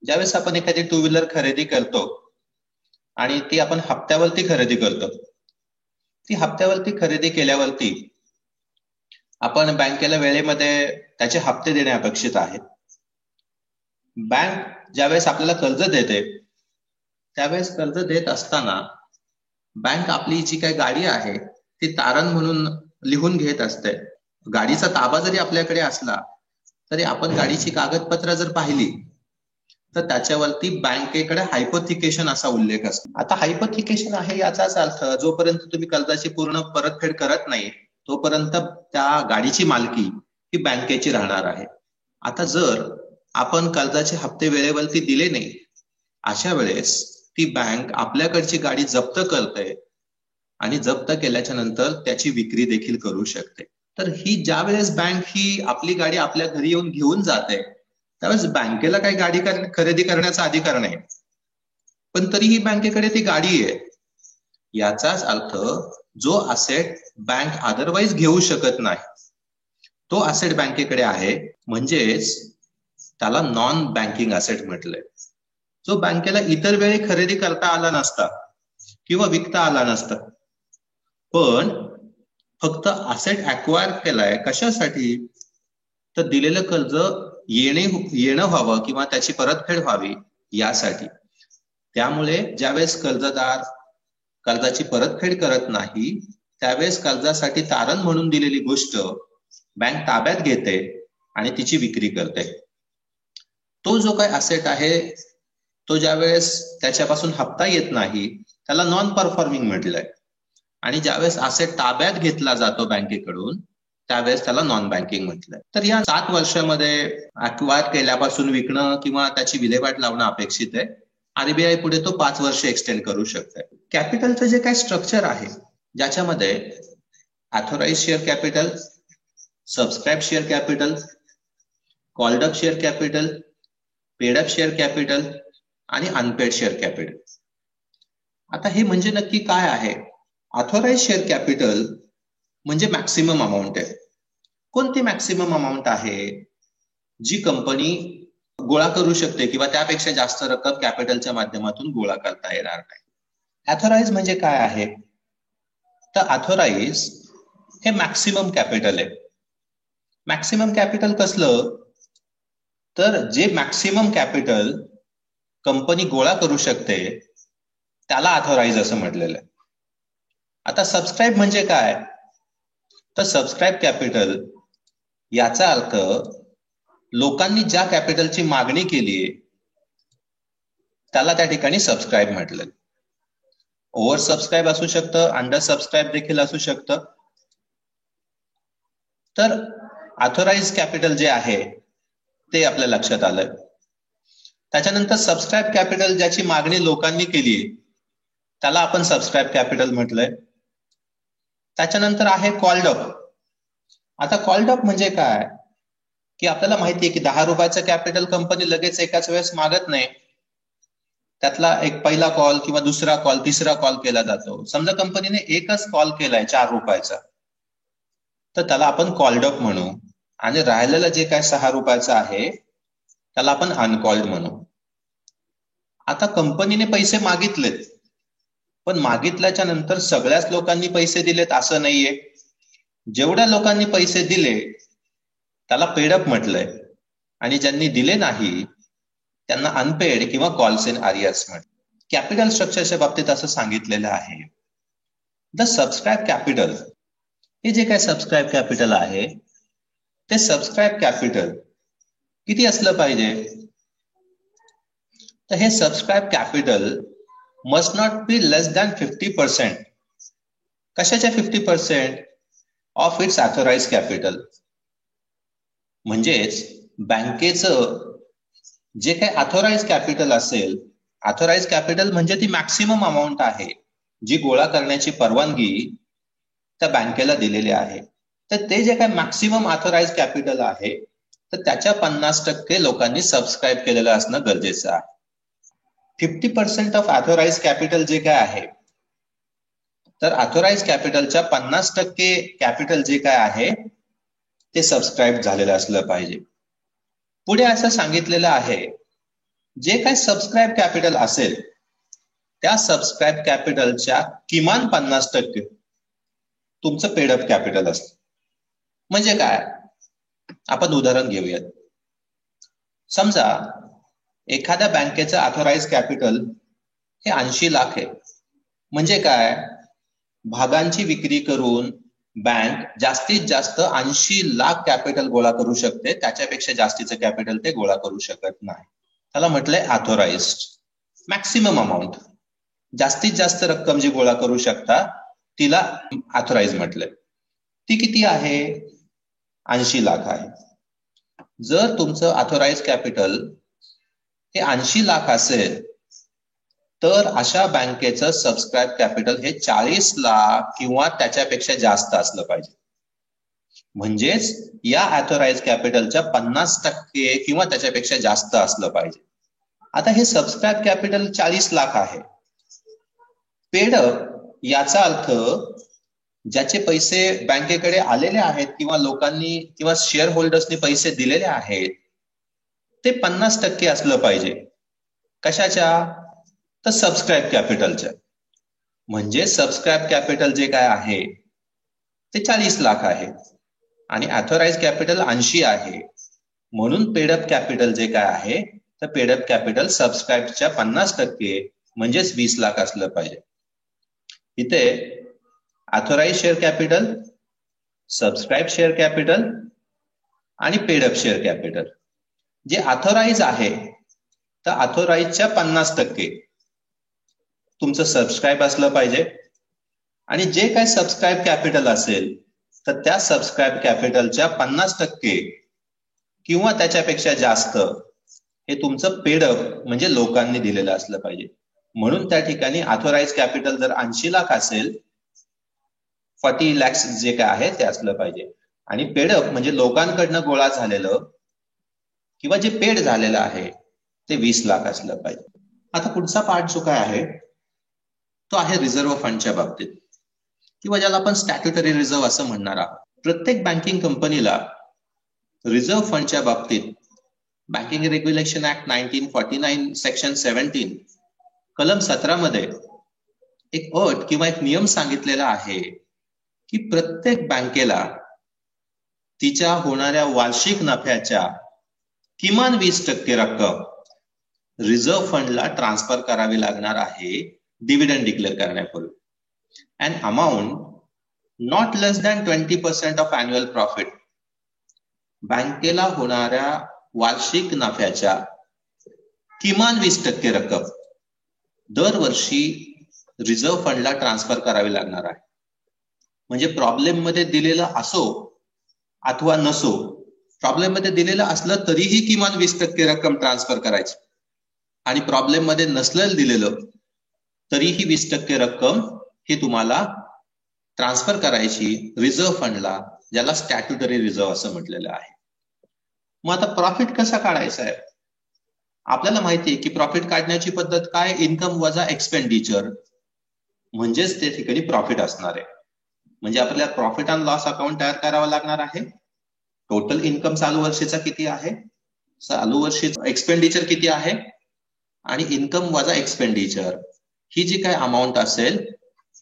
ज्यावेळेस आपण एखादी टू व्हीलर खरेदी करतो आणि ती आपण हप्त्यावरती खरेदी करतो, ती हप्त्यावरती खरेदी केल्यावरती आपण बँकेला वेळेमध्ये त्याचे हप्ते देणे अपेक्षित आहे. बँक ज्यावेळेस आपल्याला कर्ज देते त्यावेळेस कर्ज देत असताना बँक आपली जी काही गाडी आहे ती तारण म्हणून लिहून घेत असते. गाडीचा ताबा जरी आपल्याकडे असला तरी आपण गाडीची कागदपत्र जर पाहिली तर त्याच्यावरती बँकेकडे हायपोथिकेशन असा उल्लेख असतो. आता हायपोथिकेशन आहे याचाच अर्थ जोपर्यंत तुम्ही कर्जाची पूर्ण परतफेड करत नाही तोपर्यंत त्या गाडीची मालकी ही बँकेची राहणार आहे. आता जर आपण कर्जाचे हप्ते वेळेवरती दिले नाही अशा वेळेस ती बँक आपल्याकडची गाडी जप्त करते आणि जप्त केल्याच्या नंतर त्याची विक्री देखील करू शकते. तर ही ज्या वेळेस बँक ही आपली गाडी आपल्या घरी येऊन घेऊन जाते त्यावेळेस बँकेला काही गाडी खरेदी करण्याचा अधिकार नाही, पण तरीही बँकेकडे ती गाडी आहे. याचाच अर्थ जो असेट बँक अदरवाईज घेऊ शकत नाही तो असेट बँकेकडे आहे, म्हणजेच त्याला नॉन बँकिंग असेट म्हटलंय. जो बँकेला इतर वेळी खरेदी करता आला नसता किंवा विकता आला नसता, पण फक्त असेट अक्वायर केलाय कशासाठी तर दिलेलं कर्ज येणं व्हावं किंवा त्याची परतफेड व्हावी यासाठी. त्यामुळे ज्यावेळेस कर्जदार कर्जाची परतफेड करत नाही त्यावेळेस कर्जासाठी तारण म्हणून दिलेली गोष्ट बँक ताब्यात घेते आणि तिची विक्री करते. तो जो काही असेट आहे तो ज्यावेळेस त्याच्यापासून हप्ता येत नाही त्याला नॉन परफॉर्मिंग म्हटलंय, आणि ज्यावेळेस असेट ताब्यात घेतला जातो बँकेकडून त्यावेळेस त्याला नॉन बँकिंग म्हटलंय. तर या 7 वर्षामध्ये अक्वायर केल्यापासून विकणं किंवा त्याची विल्हेवाट लावणं अपेक्षित आहे. आरबीआय पुढे तो 5 वर्ष एक्सटेंड करू शकते. कॅपिटलचं जे काही स्ट्रक्चर आहे ज्याच्यामध्ये authorise share capital, subscribe share capital, called up share capital, paid up share capital आणि अनपेड शेअर कॅपिटल. आता हे म्हणजे नक्की काय आहे? ऑथोराइज शेअर कॅपिटल म्हणजे मॅक्सिमम अमाऊंट आहे. कोणती मॅक्सिमम अमाऊंट आहे जी कंपनी गोळा करू शकते किंवा त्यापेक्षा जास्त रक्कम कॅपिटलच्या माध्यमातून गोळा करता येणार नाही. ऑथोराइज म्हणजे काय आहे तर ऑथोराइज हे मॅक्सिमम कॅपिटल आहे. मॅक्सिमम कॅपिटल कसलं तर जे मॅक्सिमम कॅपिटल कंपनी गोळा करू शकते त्याला ऑथोराइज असं म्हटलेलं आहे. आता सबस्क्राईब म्हणजे काय तर सबस्क्राईब कॅपिटल याचा अर्थ लोकांनी ज्या कॅपिटलची मागणी केली त्याला त्या ठिकाणी सबस्क्राईब म्हटलं. ओव्हर सबस्क्राईब असू शकतं, अंडर सबस्क्राईब देखील असू शकतं. तर ऑथोराइज कॅपिटल जे आहे ते आपल्या लक्षात आलं. त्याच्यानंतर सबस्क्राईब कॅपिटल ज्याची मागणी लोकांनी केली त्याला आपण सबस्क्राईब कॅपिटल म्हटलंय. त्याच्यानंतर आहे कॉल्ड अप. आता कॉल्ड अप म्हणजे काय की आपल्याला माहिती आहे की 10 रुपयाचं कॅपिटल कंपनी लगेच एकाच वेळेस मागत नाही. त्यातला एक पहिला कॉल किंवा दुसरा कॉल तिसरा कॉल केला जातो. समजा कंपनीने एकच कॉल केलाय 4 रुपयाचा तर त्याला आपण कॉल्ड अप म्हणू, आणि राहिलेलं जे काय 6 रुपयाचं आहे त्याला आपण अनकॉल्ड म्हणू. आता कंपनीने पैसे मागितलेत पण मागितल्याच्या नंतर सगळ्याच लोकांनी पैसे दिलेत असं नाहीये. जेवढ्या लोकांनी पैसे दिले त्याला पेडअप म्हटलंय, आणि ज्यांनी दिले नाही त्यांना अनपेड किंवा कॉल्स इन आरियर्स म्हटलं. कॅपिटल स्ट्रक्चरच्या बाबतीत असं सांगितलेलं आहे. द सबस्क्राईब कॅपिटल हे जे काय सबस्क्राईब कॅपिटल आहे ते सबस्क्राईब कॅपिटल किती असलं पाहिजे तर हे subscribe capital must not be less than 50%. कशाच्या 50%? Of its authorise capital. म्हणजेच बँकेचं जे काही ऑथोराइज कॅपिटल असेल, ऑथोराइज कॅपिटल म्हणजे ती मॅक्सिमम अमाऊंट आहे जी गोळा करण्याची परवानगी त्या बँकेला दिलेली आहे. तर ते जे काही मॅक्सिमम ऑथोराइज कॅपिटल आहे तर त्याच्या 50% लोकांनी सबस्क्राईब केलेलं असणं गरजेचं आहे. 50% ऑफ ऑथोराइज कॅपिटल जे काय आहे तर ऑथोराइज कॅपिटलच्या 50% कॅपिटल जे काय आहे ते सबस्क्राईब झालेलं असलं पाहिजे. पुढे असं सांगितलेलं आहे जे काही सबस्क्राईब कॅपिटल असेल त्या सबस्क्राईब कॅपिटलच्या किमान 50% तुमचं पेड अप कॅपिटल असतं. म्हणजे काय, आपण उदाहरण घेऊयात. समजा एखाद्या बँकेचं ऑथोराइज कॅपिटल हे 80 लाख आहे. म्हणजे काय, भागांची विक्री करून बँक जास्तीत जास्त 80 लाख कॅपिटल गोळा करू शकते, त्याच्यापेक्षा जास्तीचं कॅपिटल ते गोळा करू शकत नाही. त्याला म्हटलंय ऑथोराइज्ड. मॅक्सिमम अमाऊंट, जास्तीत जास्त रक्कम जी गोळा करू शकता तिला ऑथोराइज म्हटलंय. ती किती आहे, 80 लाख आहे. जर तुमचं ऑथोराइज कॅपिटल हे 80 लाख असेल तर अशा बँकेचं सबस्क्राईब कॅपिटल हे 40 लाख किंवा त्याच्यापेक्षा जास्त असलं पाहिजे. म्हणजेच या ऑथोराइज कॅपिटलच्या 50% किंवा त्याच्यापेक्षा जास्त असलं पाहिजे. आता हे सबस्क्राईब कॅपिटल 40 लाख आहे. पेड अप याचा अर्थ ज्याचे पैसे बँकेकडे आलेले आहेत किंवा लोकांनी किंवा शेअर होल्डर्सनी पैसे दिलेले आहेत ते 50% असलं पाहिजे. कशाच्या, तर सबस्क्राईब कॅपिटलच्या. म्हणजे सबस्क्राईब कॅपिटल जे काय आहे ते 40 लाख आहे आणि ऑथोराइज कॅपिटल 80 आहे. म्हणून पेडअप कॅपिटल जे काय आहे तर पेडअप कॅपिटल सबस्क्राईबच्या 50% म्हणजेच 20 लाख असलं पाहिजे. इथे authorise share capital, subscribe share capital आणि पेडअप शेअर कॅपिटल. जे ऑथोराइज आहे तर ऑथोराइजच्या 50% तुमचं सबस्क्राईब असलं पाहिजे आणि जे काय सबस्क्राईब कॅपिटल असेल तर त्या सबस्क्राईब कॅपिटलच्या 50% किंवा त्याच्यापेक्षा जास्त हे तुमचं पेडअप म्हणजे लोकांनी दिलेलं असलं पाहिजे. म्हणून त्या ठिकाणी ऑथोराइज कॅपिटल जर 80 लाख असेल, 40 लॅक्स जे काय आहे ते असलं पाहिजे. आणि पेडअप म्हणजे लोकांकडनं गोळा झालेलं किंवा जे पेड झालेलं आहे ते 20 लाख असलं पाहिजे. आता पुढचा पार्ट जो काय आहे तो आहे रिझर्व्ह फंडच्या बाबतीत किंवा ज्याला आपण स्टॅट्युटरी रिझर्व्ह असं म्हणणार आहोत. प्रत्येक बँकिंग कंपनीला रिझर्व्ह फंडच्या बाबतीत बँकिंग रेग्युलेशन ऍक्ट 1949 सेक्शन 17 कलम 17 मध्ये एक अट किंवा एक नियम सांगितलेला आहे की प्रत्येक बँकेला तिच्या होणाऱ्या वार्षिक नफ्याच्या किमान 20% रक्कम रिझर्व्ह फंडला ट्रान्सफर करावी लागणार आहे डिव्हिडंड डिक्लेअर करण्यापूर्वी. An amount not less than 20% of annual profit. बँकेला होणाऱ्या वार्षिक नफ्याच्या किमान 20% रक्कम दरवर्षी रिझर्व्ह फंडला ट्रान्सफर करावी लागणार आहे. म्हणजे प्रॉब्लेम मध्ये दिलेलं असो अथवा नसो, प्रॉब्लेम मध्ये दिलेलं असलं तरीही किमान 20% रक्कम ट्रान्सफर करायची आणि प्रॉब्लेम मध्ये नसलं दिलेलं तरीही 20% रक्कम ही तुम्हाला ट्रान्सफर करायची रिझर्व्ह फंडला, ज्याला स्टॅट्युटरी रिझर्व्ह असं म्हटलेलं आहे. मग आता प्रॉफिट कसा काढायचा आहे? आपल्याला माहिती आहे की प्रॉफिट काढण्याची पद्धत काय, इन्कम वजा एक्सपेंडिचर म्हणजेच ते ठिकाणी प्रॉफिट असणार आहे. म्हणजे आपल्याला प्रॉफिट अँड लॉस अकाउंट तयार करावं लागणार आहे. टोटल इन्कम चालू वर्षीचा किती आहे, चालू वर्षीचा एक्सपेंडिचर किती आहे आणि इन्कम वजा एक्सपेंडिचर ही जी काय अमाऊंट असेल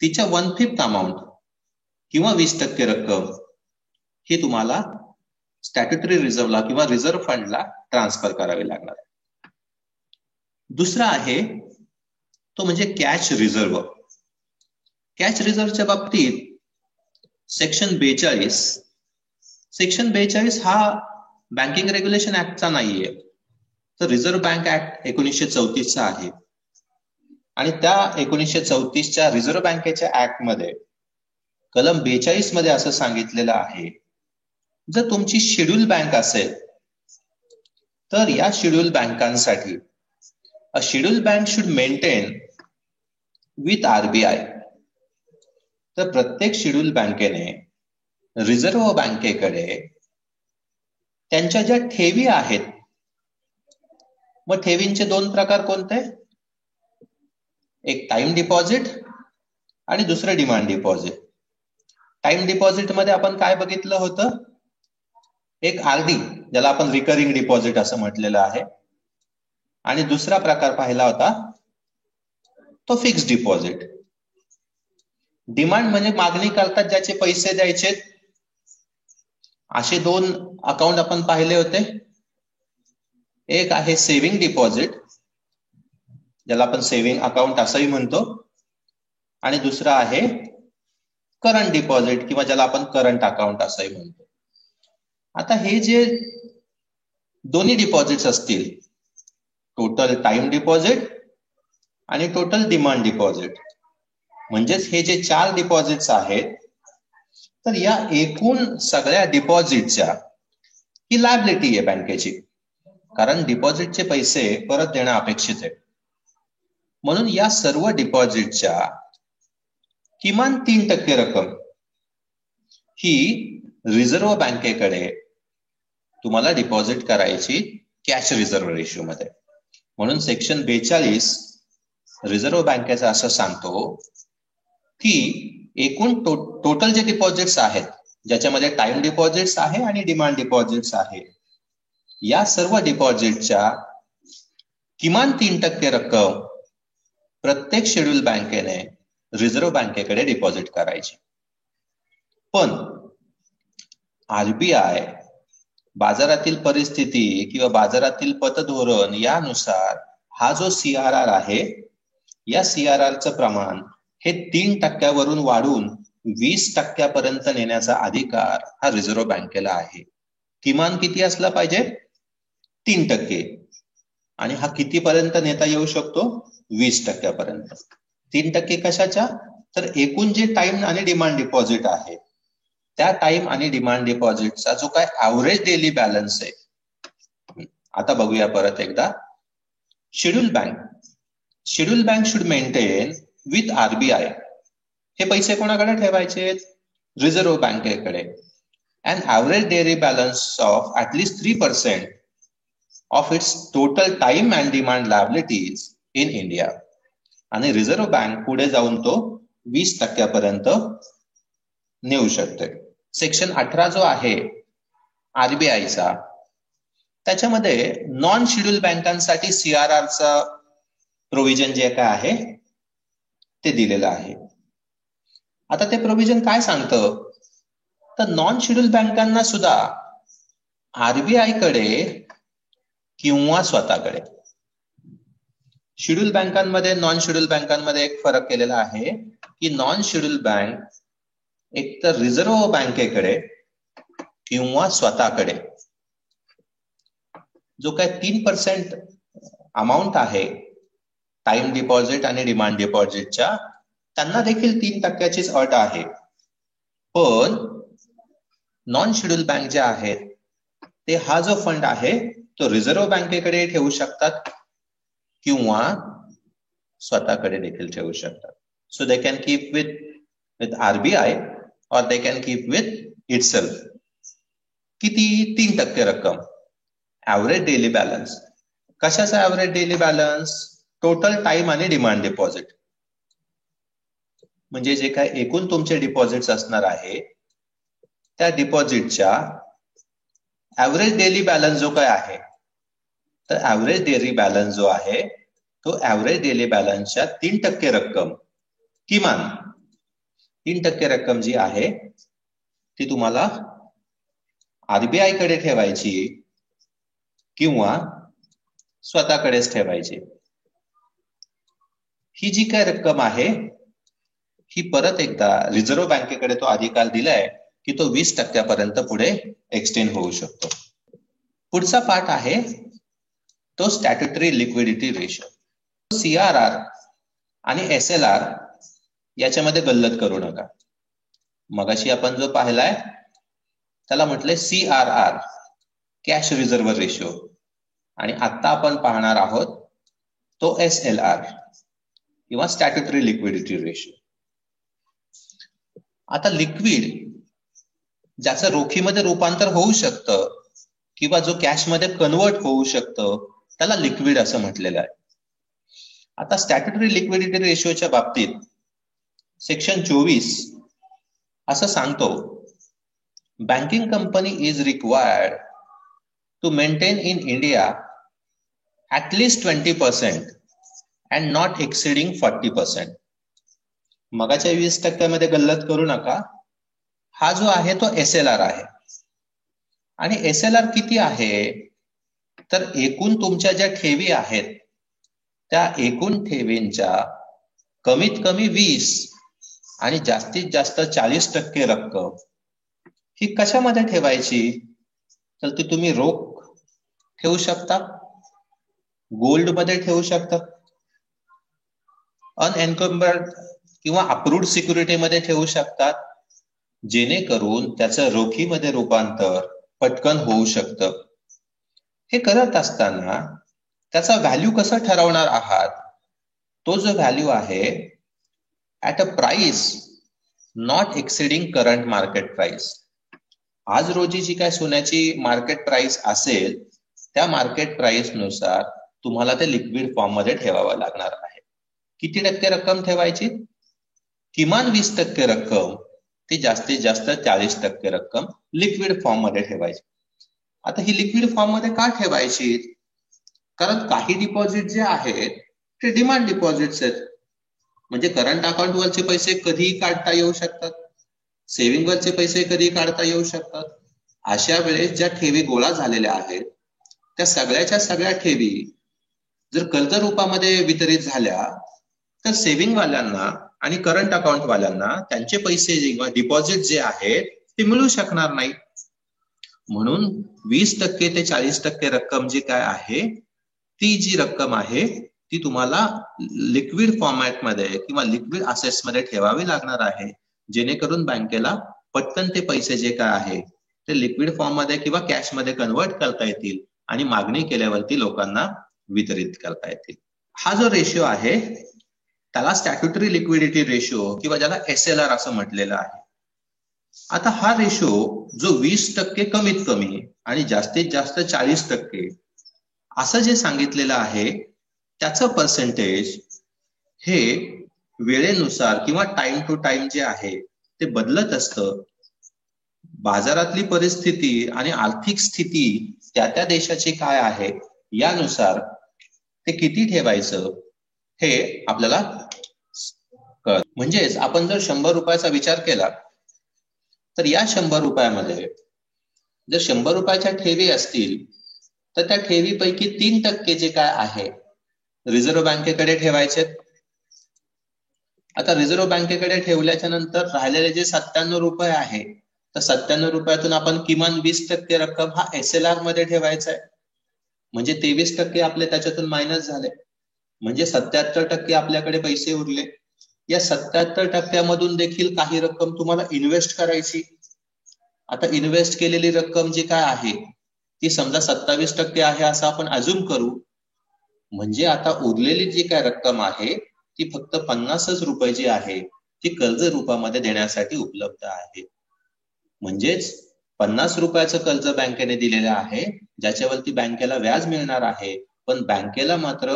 तिच्या 1/5 अमाऊंट किंवा 20% रक्कम ही तुम्हाला स्टॅट्युटरी रिझर्व्हला किंवा रिझर्व्ह फंडला ट्रान्सफर करावी लागणार आहे. दुसरा आहे तो म्हणजे कॅश रिझर्व्ह. कॅश रिझर्व्हच्या बाबतीत सेक्शन 42 हा बँकिंग रेग्युलेशन ऍक्टचा नाहीये, तर रिझर्व्ह बँक ऍक्ट 1934चा आहे. आणि त्या 1934च्या रिझर्व्ह बँकेच्या ऍक्ट मध्ये कलम 42 मध्ये असं सांगितलेलं आहे, जर तुमची शेड्यूल बँक असेल तर या शेड्यूल बँकांसाठी अ schedule bank should maintain with RBI. तर प्रत्येक शेड्यूल बँकेने रिझर्व्ह बँकेकडे त्यांच्या ज्या ठेवी आहेत, मग ठेवींचे 2 प्रकार कोणते, एक टाइम डिपॉझिट आणि दुसरं डिमांड डिपॉझिट. टाइम डिपॉझिट मध्ये आपण काय बघितलं होतं, एक आरडी ज्याला आपण रिकरिंग डिपॉझिट असं म्हटलेलं आहे, आणि दुसरा प्रकार पाहिला होता तो फिक्स्ड डिपॉझिट. डिमांड म्हणजे मागणी करतात ज्याचे पैसे द्यायचे. असे दोन अकाउंट आपण पाहिले होते. एक आहे सेव्हिंग डिपॉझिट, ज्याला आपण सेव्हिंग अकाउंट असंही म्हणतो, आणि दुसरा आहे करंट डिपॉझिट किंवा ज्याला आपण करंट अकाउंट असंही म्हणतो. आता हे जे दोन्ही डिपॉझिट्स असतील, टोटल टाइम डिपॉझिट आणि टोटल डिमांड डिपॉझिट, म्हणजेच हे जे 4 डिपॉझिट्स आहेत, तर या एकूण सगळ्या डिपॉझिटच्या ही लायबिलिटी आहे बँकेची, कारण डिपॉझिटचे पैसे परत देणं अपेक्षित आहे. म्हणून या सर्व डिपॉझिटच्या किमान 3% रक्कम ही रिझर्व्ह बँकेकडे तुम्हाला डिपॉझिट करायची कॅश रिझर्व्ह रेशो मध्ये. म्हणून सेक्शन 42 रिझर्व्ह बँकेचा असं सांगतो की एकूण टोटल जे डिपॉझिट्स आहेत, ज्याच्यामध्ये टाइम डिपॉझिट्स आहे आणि डिमांड डिपॉझिट्स आहे, या सर्व डिपॉझिटच्या किमान 3% रक्कम प्रत्येक शेड्यूल बँकेने रिझर्व्ह बँकेकडे डिपॉझिट करायची. पण आरबीआय बाजारातील परिस्थिती किंवा बाजारातील पतधोरण यानुसार हा जो CRR आहे, या CRRचं प्रमाण हे 3% वाढून 20% नेण्याचा अधिकार हा रिझर्व्ह बँकेला आहे. किमान किती असला पाहिजे? 3%. आणि हा कितीपर्यंत नेता येऊ शकतो? 20% 3% कशाच्या? तर एकूण जे टाइम आणि डिमांड डिपॉझिट आहे, त्या टाइम आणि डिमांड डिपॉझिटचा जो काय ऍव्हरेज डेली बॅलन्स आहे. आता बघूया परत एकदा. Schedule bank should maintain with RBI. हे पैसे कोणाकडे ठेवायचे? रिझर्व्ह बँकेकडे. And average daily balance of at least 3% of its total time and demand liabilities in India. आणि रिझर्व्ह बँक पुढे जाऊन तो 20% नेऊ शकते. सेक्शन 18 जो आहे आरबीआयचा, त्याच्यामध्ये नॉन शेड्यूल बँकांसाठी CRRचा प्रोव्हिजन जे काय आहे ते दिलेलं आहे. आता ते प्रोव्हिजन काय सांगतं? तर नॉन शेड्यूल बँकांना सुद्धा आरबीआय कडे किंवा स्वतःकडे, शेड्यूल बँकांमध्ये नॉन शेड्यूल बँकांमध्ये एक फरक केलेला आहे की नॉन शेड्यूल बँक एक तर रिझर्व्ह बँकेकडे किंवा स्वतःकडे जो काय 3% अमाऊंट आहे टाइम डिपॉझिट आणि डिमांड डिपॉझिटच्या, त्यांना देखील 3%चीच अट आहे. पण नॉन शेड्यूल बँक जे आहेत ते हा जो फंड आहे तो रिझर्व्ह बँकेकडे ठेवू शकतात किंवा स्वतःकडे देखील ठेवू शकतात. So they can keep with RBI or they can keep with itself. किती? 3% रक्कम. Average daily balance. कशाचा average daily balance? Total time आणि डिमांड डिपॉझिट. म्हणजे जे काय एकूण तुमचे डिपॉझिट्स असणार आहे त्या डिपॉझिटच्या ऍव्हरेज डेली बॅलन्स जो काय आहे, तर ऍव्हरेज डेली बॅलन्स जो आहे तो ऍव्हरेज डेली बॅलन्सच्या 3% रक्कम, किमान 3% रक्कम जी आहे ती तुम्हाला आरबीआय कडे ठेवायची किंवा स्वतःकडेच ठेवायची. ही जी काय रक्कम आहे ही परत एकदा रिझर्व्ह बँकेकडे तो अधिकार दिलाय की तो 20% पुढे एक्सटेंड होऊ शकतो. पुढचा पार्ट आहे तो स्टॅट्युटरी लिक्विडिटी रेशो. CRR आणि SLR याच्यामध्ये गल्लत करू नका. मगाशी आपण जो पाहिलाय त्याला म्हटलंय CRR, कॅश रिझर्व्ह रेशो, आणि आता आपण पाहणार आहोत तो SLR किंवा स्टॅट्युटरी लिक्विडिटी रेशो. आता लिक्विड ज्याचं रोखीमध्ये रूपांतर होऊ शकतं किंवा जो कॅशमध्ये कन्वर्ट होऊ शकतं त्याला लिक्विड असं म्हटलेलं आहे. आता स्टॅट्युटरी लिक्विडिटी रेशोच्या बाबतीत सेक्शन 24 असं सांगतो, banking company is required to maintain in India at least 20% and not exceeding 40%. मगाच्या 20% गल्लत करू नका. हा जो आहे तो SLR आहे. आणि SLR किती आहे? तर एकूण तुमच्या ज्या ठेवी आहेत त्या एकूण ठेवींच्या कमीत कमी 20 आणि जास्तीत जास्त 40% रक्कम ही कशामध्ये ठेवायची? तर ती तुम्ही रोख ठेवू शकता, गोल्ड मध्ये ठेवू शकता, अनएन्कम्बर्ड किंवा अप्रूव्ड सिक्युरिटी मध्ये ठेवू शकतात, जेणेकरून त्याचं रोखीमध्ये रूपांतर पटकन होऊ शकतं. हे करत असताना त्याचा व्हॅल्यू कसं ठरवणार आहात? तो जो व्हॅल्यू आहे at a price not exceeding current market price. आज रोजी जी काय सोन्याची मार्केट प्राइस असेल त्या मार्केट प्राइस नुसार तुम्हाला ते लिक्विड फॉर्म मध्ये ठेवावं लागणार आहे. किती टक्के रक्कम ठेवायची? किमान 20% रक्कम, ती जास्तीत जास्त 40% रक्कम लिक्विड फॉर्म मध्ये ठेवायची. आता ही लिक्विड फॉर्म मध्ये का ठेवायची? कारण काही डिपॉझिट जे आहेत ते डिमांड डिपॉझिट्स आहेत. म्हणजे करंट अकाउंट वरचे पैसे कधीही काढता येऊ शकतात, सेव्हिंग वरचे पैसे कधीही काढता येऊ शकतात. अशा वेळेस ज्या ठेवी गोळा झालेल्या आहेत त्या सगळ्याच्या सगळ्या ठेवी जर कर्ज रूपामध्ये वितरित झाल्या तर सेव्हिंग वाल्यांना आणि करंट अकाउंट वाल्यांना त्यांचे पैसे किंवा डिपॉझिट जे आहेत ते मिळू शकणार नाही. म्हणून 20% ते 40% रक्कम जी काय आहे ती जी रक्कम आहे ती तुम्हाला लिक्विड फॉर्मॅट मध्ये किंवा लिक्विड असेट्स मध्ये ठेवावी लागणार आहे, जेणेकरून बँकेला पटकन ते पैसे जे काय आहे ते लिक्विड फॉर्म मध्ये किंवा कॅश मध्ये कन्वर्ट करता येतील आणि मागणी केल्यावरती लोकांना वितरित करता येतील. हा जो रेशिओ आहे त्याला स्टॅट्युटरी लिक्विडिटी रेशिओ किंवा ज्याला SLR असं म्हटलेलं आहे. आता हा रेशो जो 20% कमीत कमी आणि जास्तीत जास्त 40% असं जे सांगितलेलं आहे त्याचं पर्सेंटेज हे वेळेनुसार किंवा टाइम टू टाइम जे आहे ते बदलत असतं. बाजारातली परिस्थिती आणि आर्थिक स्थिती त्या देशाची काय आहे यानुसार ते किती ठेवायचं हे आपल्याला कळत. म्हणजेच आपण जर 100 रुपयाचा विचार केला तर या 100 रुपयामध्ये जर 100 रुपयाच्या ठेवी असतील तर त्या ठेवीपैकी 3% जे काय आहे रिझर्व्ह बँकेकडे ठेवायचे. आता रिझर्व्ह बँकेकडे ठेवल्याच्या नंतर राहिलेले जे 97 रुपये आहे तर 97 रुपयातून आपण किमान 20% रक्कम हा SLR मध्ये ठेवायचा आहे. म्हणजे 23% आपले त्याच्यातून मायनस झाले, म्हणजे 77% आपल्याकडे पैसे उरले. या 77% देखील काही रक्कम तुम्हाला इन्व्हेस्ट करायची. आता इन्व्हेस्ट केलेली रक्कम जी काय आहे ती समजा 27% आहे असं आपण अज्युम करू. म्हणजे आता उरलेली जी काय रक्कम आहे ती फक्त 50 रुपये जी आहे ती कर्ज रूपामध्ये देण्यासाठी उपलब्ध आहे. म्हणजेच 50 रुपयाचं कर्ज बँकेने दिलेलं आहे ज्याच्यावरती बँकेला व्याज मिळणार आहे, पण बँकेला मात्र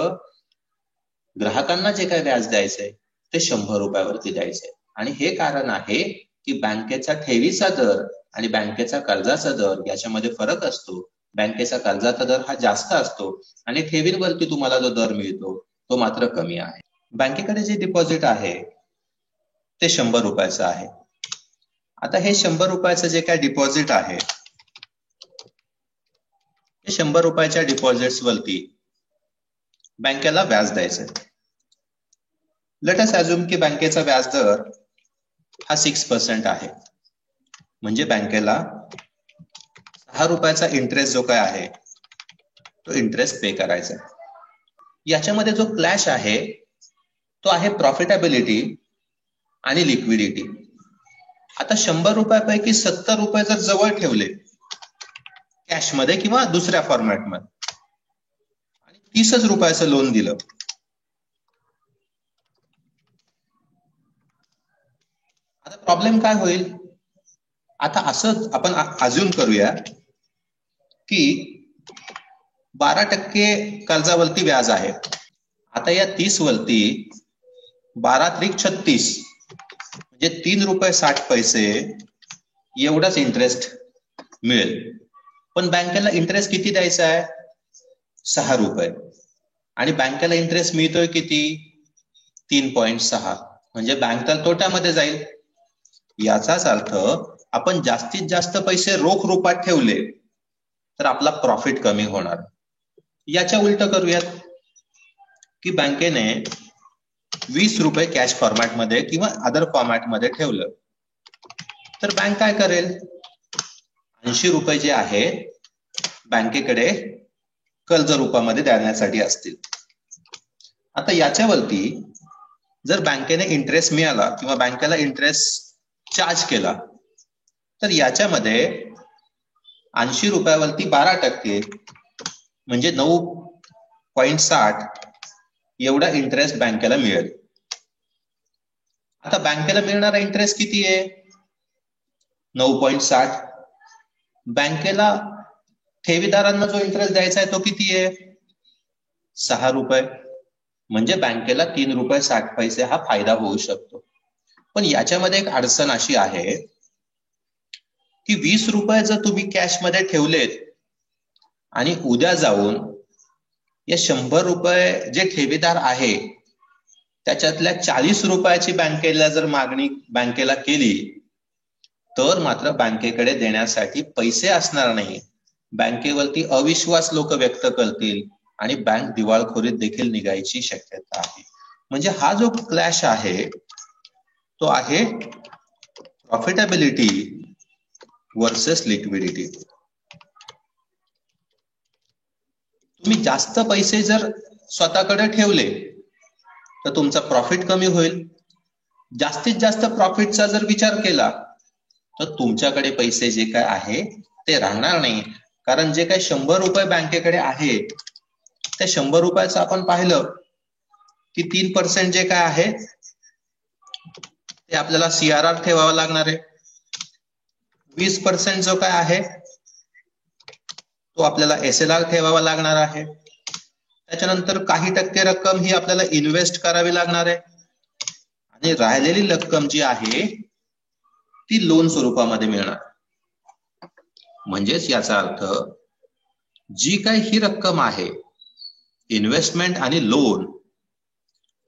ग्राहकांना जे काय व्याज द्यायचंय ते 100 रुपयावरती द्यायचंय. आणि हे कारण आहे की बँकेचा ठेवीचा दर आणि बँकेचा कर्जाचा दर याच्यामध्ये फरक असतो. बँकेचा कर्जाचा दर हा जास्त असतो आणि ठेवींवरती तुम्हाला जो दर मिळतो तो मात्र कमी आहे. बँकेकडे जे डिपॉझिट आहे ते 100 रुपयाचं आहे. आता हे 100 रुपयाचं जे काय डिपॉझिट आहे हे 100 रुपयाच्या डिपॉझिट्स वरती बँकेला व्याज द्यायचंय. लेट अस अज्युम की बँकेचा व्याज दर हा 6% आहे. म्हणजे बँकेला 6 रुपयाचा इंटरेस्ट जो काय आहे तो इंटरेस्ट पे करायचा. याच्यामध्ये जो क्लॅश आहे तो आहे प्रॉफिटेबिलिटी आणि लिक्विडिटी. आता 100 रुपयापैकी 70 रुपये जर जवळ ठेवले कॅश मध्ये किंवा दुसऱ्या फॉर्मॅट मध्ये आणि 30 रुपयाचं लोन दिलं, आता प्रॉब्लेम काय होईल? आता असं आपण अज्युम करूया की 12% कर्जावरती व्याज आहे. आता या 30 वरती 12 त्रिक 36 म्हणजे 3 रुपये 60 पैसे एवढाच इंटरेस्ट मिळेल. पण बँकेला इंटरेस्ट किती द्यायचा आहे? 6 रुपये. आणि बँकेला इंटरेस्ट मिळतोय किती? 3.6. म्हणजे बँक तर तोट्यामध्ये जाईल. याचाच अर्थ आपण जास्तीत जास्त पैसे रोख रूपात ठेवले तर आपला प्रॉफिट कमी होणार. याच्या उलट करूयात की बँकेने 20 रुपये कॅश फॉर्मॅटमध्ये किंवा अदर फॉर्मॅटमध्ये ठेवलं तर बँक काय करेल? 80 रुपये जे आहे बँकेकडे कर्ज रूपामध्ये देण्यासाठी असतील. आता याच्यावरती जर बँकेने इंटरेस्ट मिळाला किंवा बँकेला इंटरेस्ट चार्ज केला तर याच्यामध्ये 80 रुपयावरती 12% म्हणजे 9.60 एवढा इंटरेस्ट बँकेला मिळेल. आता बँकेला मिळणारा इंटरेस्ट किती आहे? 9.60. बँकेला ठेवीदारांना जो इंटरेस्ट द्यायचा आहे तो किती आहे? 6 रुपये. म्हणजे बँकेला 3 रुपये 60 पैसे हा फायदा होऊ शकतो. पण याच्यामध्ये एक अडचण अशी आहे की 20 रुपये जर तुम्ही कॅश मध्ये ठेवलेत आणि उद्या जाऊन या 100 रुपये जे ठेवीदार आहे त्याच्यातल्या 40 रुपयाची बँकेला जर मागणी बँकेला केली तर मात्र बँकेकडे देण्यासाठी पैसे असणार नाही. बँकेवरती अविश्वास लोक व्यक्त करतील आणि बँक दिवाळखोरीत देखील निघायची शक्यता आहे. म्हणजे हा जो क्लॅश आहे तो आहे प्रॉफिटेबिलिटी वर्सेस लिक्विडिटी. तुम्ही जास्त पैसे जर स्वतःकडे ठेवले तर तुमचा प्रॉफिट कमी होईल. जास्तीत जास्त प्रॉफिटचा जर विचार केला तर तुमच्याकडे पैसे जे काय आहे ते राहणार नाही. कारण जे काही 100 रुपये बँकेकडे आहे त्या 100 रुपयाचं आपण पाहिलं की 3% जे काय आहे ते आपल्याला CRR ठेवावा लागणार आहे. 20% जो काय आहे तो आपल्याला SLR ठेवावा लागणार आहे. त्याच्यानंतर काही टक्के रक्कम ही आपल्याला इन्व्हेस्ट करावी लागणार आहे आणि राहिलेली रक्कम जी आहे ती लोन स्वरूपामध्ये मिळणार. म्हणजेच याचा अर्थ जी काही ही रक्कम आहे इन्व्हेस्टमेंट आणि लोन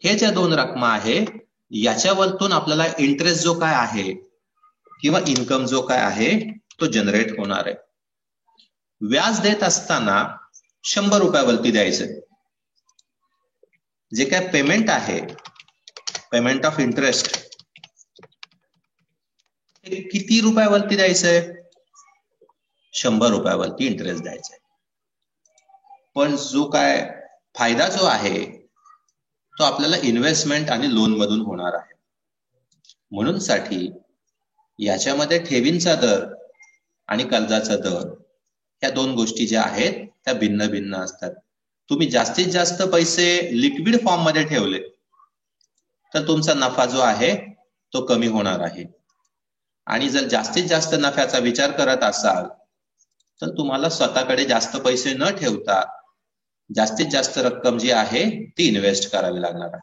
हे ज्या दोन रक्कमा आहे याच्यावरतून आपल्याला इंटरेस्ट जो काय आहे किंवा इन्कम जो काय आहे तो जनरेट होणार आहे. व्याज देत असताना 100 रुपयावरती द्यायचंय. जे काय पेमेंट आहे पेमेंट ऑफ इंटरेस्ट हे किती रुपयावरती द्यायचंय? 100 रुपयावरती इंटरेस्ट द्यायचंय. पण जो काय फायदा जो आहे तो आपल्याला इन्व्हेस्टमेंट आणि लोन मधून होणार आहे. म्हणून साठी याच्यामध्ये ठेवींचा दर आणि कर्जाचा दर या दोन गोष्टी ज्या आहेत त्या भिन्न भिन्न असतात. तुम्ही जास्तीत जास्त पैसे लिक्विड फॉर्म मध्ये ठेवले तर तुमचा नफा जो आहे तो कमी होणार आहे. आणि जर जास्तीत जास्त नफ्याचा विचार करत असाल तर तुम्हाला स्वतःकडे जास्त पैसे न ठेवता जास्तीत जास्त रक्कम जी आहे ती इन्व्हेस्ट करावी लागणार आहे.